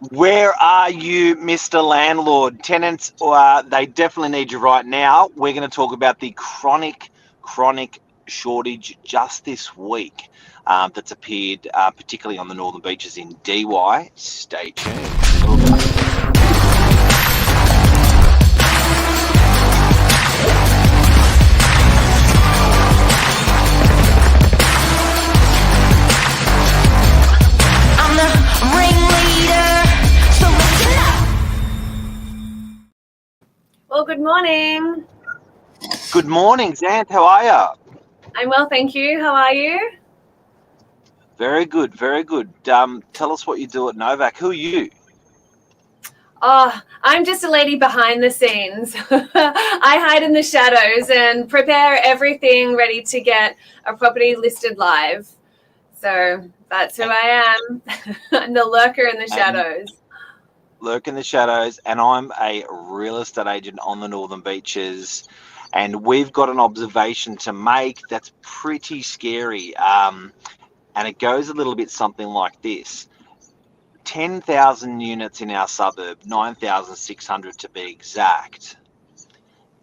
Where are you, Mr. Landlord? Tenants, they definitely need you right now. We're going to talk about the chronic shortage just this week that's appeared, particularly on the northern beaches in DY. Stay tuned. Well, good morning. Good morning, Zanth. How are you? I'm well, thank you. How are you? Very good, very good. Tell us what you do at Novak. Who are you? Oh, I'm just a lady behind the scenes. I hide in the shadows and prepare everything ready to get a property listed live. So that's who I am. I'm the lurker in the shadows. Lurk in the shadows, and I'm a real estate agent on the northern beaches, and we've got an observation to make that's pretty scary, and it goes a little bit something like this. 10,000 units in our suburb, 9,600 to be exact.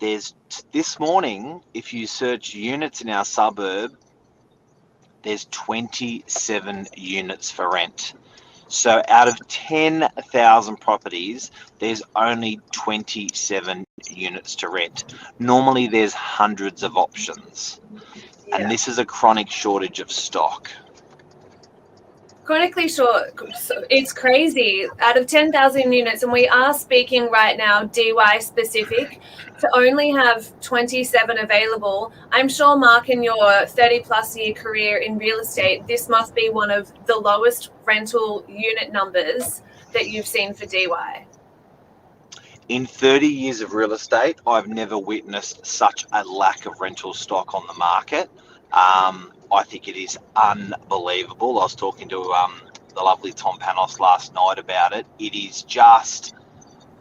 There's this morning, if you search units in our suburb, there's 27 units for rent. So out of 10,000 properties, there's only 27 units to rent. Normally there's hundreds of options. Yeah. And this is a chronic shortage of stock. Chronically short, it's crazy. Out of 10,000 units, and we are speaking right now DY specific, to only have 27 available. I'm sure, Mark, in your 30-plus year career in real estate, this must be one of the lowest rental unit numbers that you've seen for DY. In 30 years of real estate, I've never witnessed such a lack of rental stock on the market. I think it is unbelievable. I was talking to the lovely Tom Panos last night about it. It is just,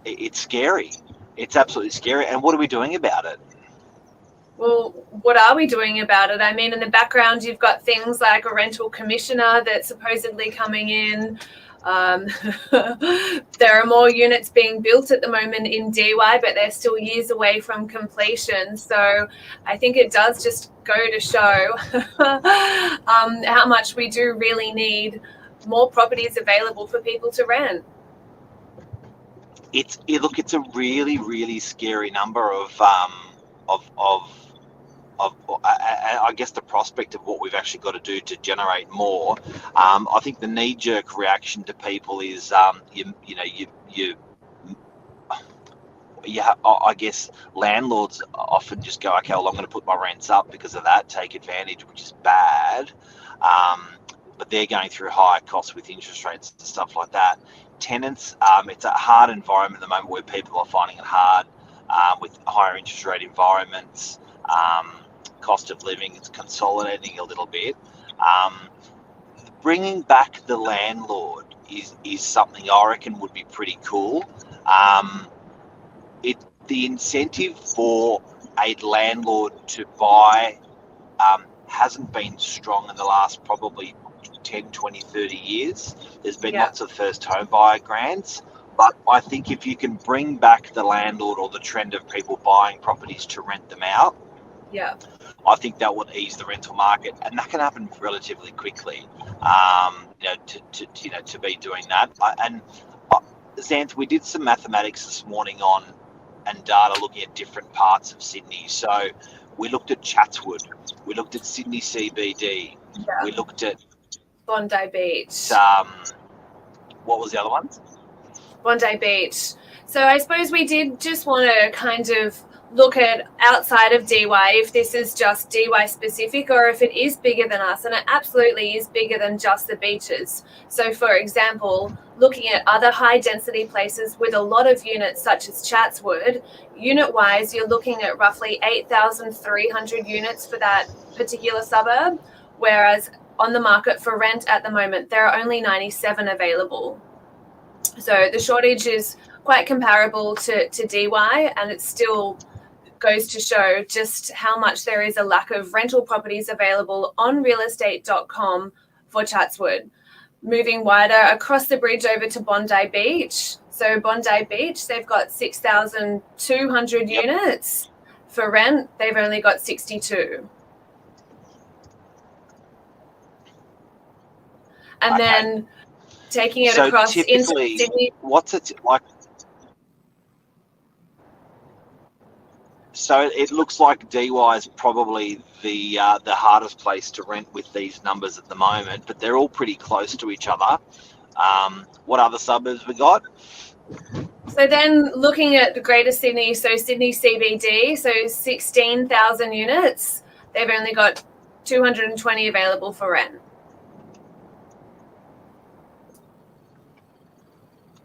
it's scary. It's absolutely scary. And what are we doing about it? Well, what are we doing about it? I mean, in the background, you've got things like a rental commissioner that's supposedly coming in. There are more units being built at the moment in DY, but they're still years away from completion. So I think it does just go to show how much we do really need more properties available for people to rent. It's a really scary number of I guess the prospect of what we've actually got to do to generate more. I think the knee-jerk reaction to people is, I guess landlords often just go, okay, well, I'm going to put my rents up because of that, take advantage, which is bad. But they're going through higher costs with interest rates and stuff like that. Tenants, it's a hard environment at the moment where people are finding it hard with higher interest rate environments. Cost of living is consolidating a little bit. Bringing back the landlord is something I reckon would be pretty cool. The incentive for a landlord to buy hasn't been strong in the last probably 10, 20, 30 years. There's been lots of first home buyer grants. But I think if you can bring back the landlord or the trend of people buying properties to rent them out, I think that would ease the rental market, and that can happen relatively quickly. To be doing that. Zanth, we did some mathematics this morning and data looking at different parts of Sydney. So we looked at Chatswood, we looked at Sydney CBD, we looked at Bondi Beach. What was the other ones? Bondi Beach. So I suppose we did just want to kind of look at outside of DY, if this is just DY specific or if it is bigger than us, and it absolutely is bigger than just the beaches. So for example, looking at other high density places with a lot of units such as Chatswood, unit wise you're looking at roughly 8,300 units for that particular suburb, whereas on the market for rent at the moment there are only 97 available. So the shortage is quite comparable to DY, and it still goes to show just how much there is a lack of rental properties available on realestate.com for Chatswood. moving wider across the bridge over to Bondi Beach. So Bondi Beach, they've got 6,200 units. For rent, they've only got 62. And then taking it across into Sydney. What's it like? So it looks like DY is probably the hardest place to rent with these numbers at the moment, but they're all pretty close to each other. What other suburbs we got? So then looking at the Greater Sydney, so Sydney CBD, so 16,000 units, they've only got 220 available for rent.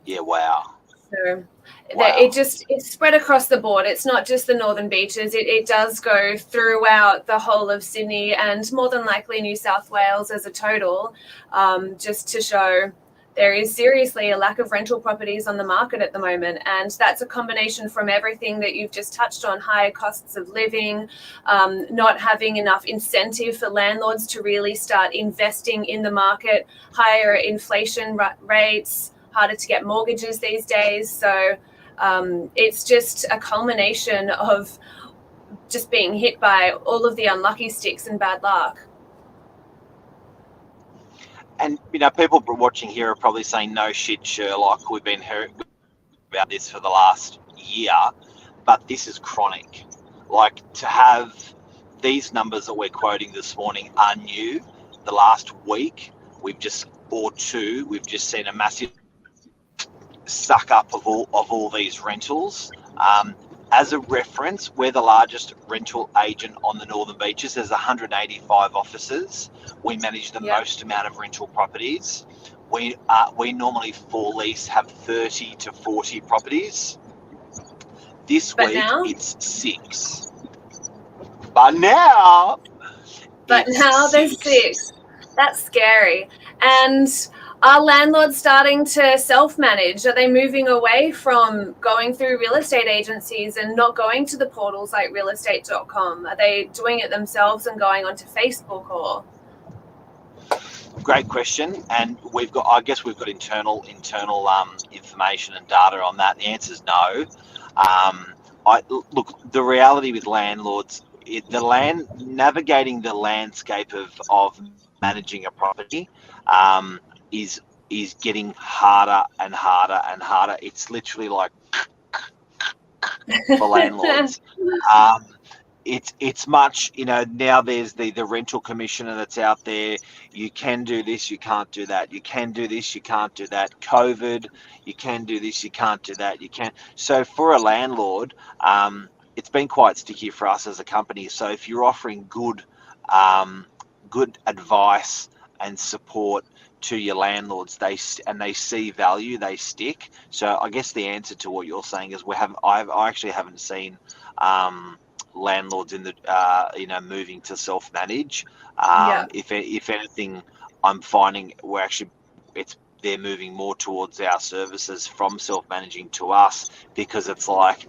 Yeah, wow. So it's spread across the board. It's not just the northern beaches. It does go throughout the whole of Sydney and more than likely New South Wales as a total, just to show there is seriously a lack of rental properties on the market at the moment. And that's a combination from everything that you've just touched on: higher costs of living, not having enough incentive for landlords to really start investing in the market, higher inflation rates, harder to get mortgages these days. So it's just a culmination of just being hit by all of the unlucky sticks and bad luck. And, people watching here are probably saying, no shit, Sherlock, we've been hearing about this for the last year, but this is chronic. Like, to have these numbers that we're quoting this morning are new. The last week, we've just seen a massive suck up of all these rentals. As a reference, we're the largest rental agent on the Northern Beaches. There's 185 offices. We manage the most amount of rental properties. We normally for lease have 30 to 40 properties. This week it's 6. But now there's 6. That's scary. And are landlords starting to self-manage? Are they moving away from going through real estate agencies and not going to the portals like realestate.com? Are they doing it themselves and going onto Facebook or? Great question. And we've got internal information and data on that. The answer is no. Look, the reality with landlords, navigating the landscape of managing a property, is getting harder and harder and harder. It's literally like for landlords. It's much, now there's the rental commissioner that's out there. You can do this, you can't do that. You can do this, you can't do that. COVID, you can do this, you can't do that. You can't. So for a landlord, it's been quite sticky for us as a company. So if you're offering good advice and support to your landlords, they see value, they stick. So I guess the answer to what you're saying is I actually haven't seen landlords in the moving to self-manage. If anything, I'm finding they're moving more towards our services from self-managing to us, because it's like,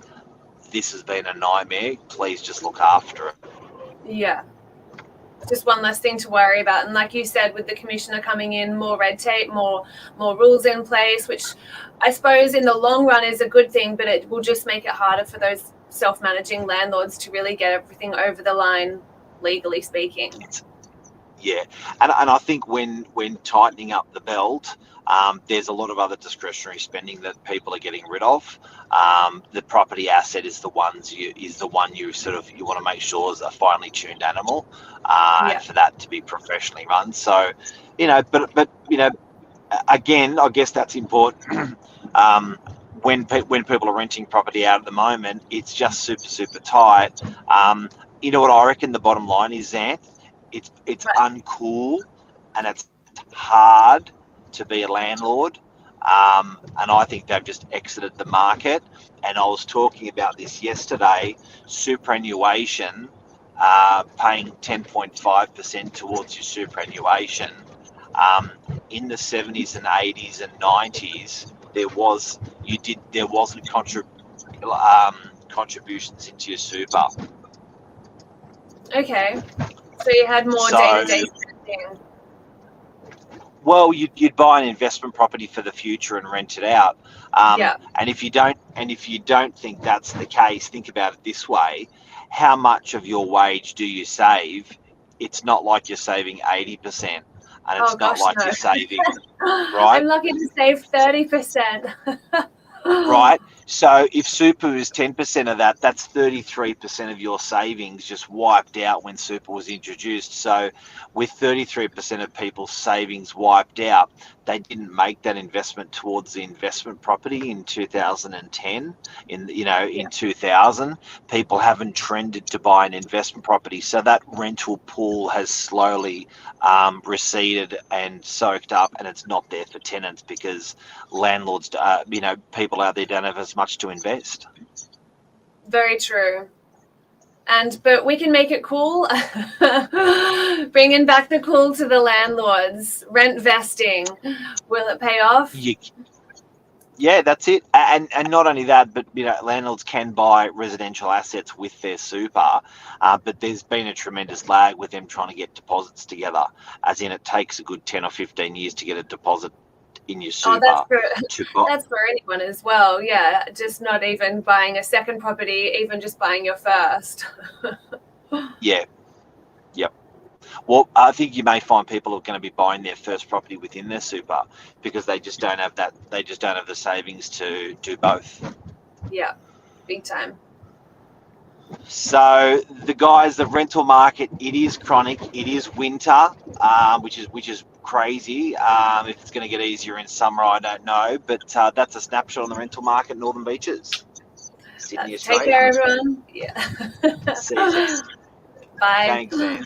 this has been a nightmare, please just look after it. Yeah. Just one less thing to worry about. And like you said, with the commissioner coming in, more red tape, more rules in place, which I suppose in the long run is a good thing, but it will just make it harder for those self-managing landlords to really get everything over the line, legally speaking. Yeah, and I think when tightening up the belt, there's a lot of other discretionary spending that people are getting rid of. The property asset is the one you want to make sure is a finely tuned animal, and for that to be professionally run. So, but again, I guess that's important. When people are renting property out at the moment, it's just super tight. What I reckon the bottom line is, Zanth? It's uncool and it's hard to be a landlord, and I think they've just exited the market. And I was talking about this yesterday. Superannuation, paying 10.5% towards your superannuation. In the 70s and 80s and 90s, there wasn't contributions into your super. Okay. So you had more day-to-day spending. Well, you'd buy an investment property for the future and rent it out. Yeah. And if you don't think that's the case, think about it this way: how much of your wage do you save? It's not like you're saving 80%, and it's Oh not gosh, like no. you're saving, I'm right? lucky to save 30%. Right. So if super is 10% of that, that's 33% of your savings just wiped out when super was introduced. So with 33% of people's savings wiped out, they didn't make that investment towards the investment property in 2010. In 2000, people haven't trended to buy an investment property. So that rental pool has slowly receded and soaked up, and it's not there for tenants because landlords, people out there don't have as much to invest. Very true. But we can make it cool. Bringing back the cool to the landlords. Rent vesting. Will it pay off? Yeah, that's it. And not only that, but landlords can buy residential assets with their super, but there's been a tremendous lag with them trying to get deposits together, as in it takes a good 10 or 15 years to get a deposit in your super. That's for anyone as well. Yeah, just not even buying a second property, even just buying your first. Yeah. Yep. Well, I think you may find people are going to be buying their first property within their super because they just don't have that. They just don't have the savings to do both. Yeah, big time. So the rental market, it is chronic. It is winter, which is crazy. If it's going to get easier in summer, I don't know. But that's a snapshot on the rental market, Northern Beaches, Sydney, Australia. Take care, everyone. Yeah. See you. Bye. Thanks, Anne.